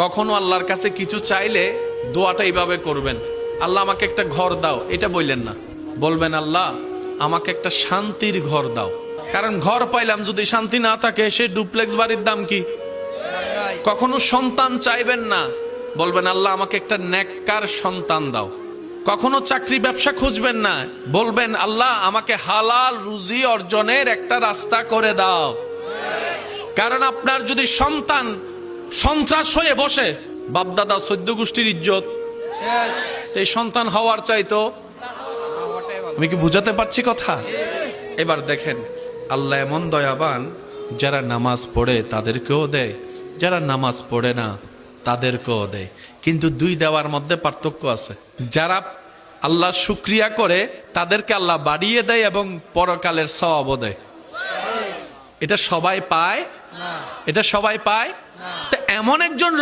কখনো আল্লাহর কাছে কিছু চাইলে দোয়াটা এইভাবে করবেন, আল্লাহ আমাকে একটা ঘর দাও, এটা বললেন না। বলবেন আল্লাহ আমাকে একটা শান্তির ঘর দাও। কারণ ঘর পাইলাম যদি শান্তি না থাকে, সে ডুপ্লেক্স বাড়ির দাম কি? কখনো সন্তান চাইবেন না, বলবেন আল্লাহ আমাকে একটা নেককার সন্তান দাও। কখনো চাকরি ব্যবসা খুঁজবেন না, বলবেন আল্লাহ আমাকে হালাল রুজি অর্জনের একটা রাস্তা করে দাও। কারণ আপনার যদি সন্তান সন্ত্রাস হয়ে বসে, বাপদাদা 14 গোষ্ঠীর ইজ্জত, এই সন্তান হওয়ার চাইতো। আমি কি বুঝাতে পারছি কথা? এবার দেখেন আল্লাহ এমন দয়াবান, যারা নামাজ পড়ে তাদেরকেও দেয়, যারা নামাজ পড়ে না তাদেরকেও দেয়। কিন্তু দুই দেওয়ার মধ্যে পার্থক্য আছে। যারা আল্লাহ শুকরিয়া করে তাদেরকে আল্লাহ বাড়িয়ে দেয় এবং পরকালের সওয়াবও দেয়। এটা সবাই পায়? এটা সবাই পায়? তো এমন একজন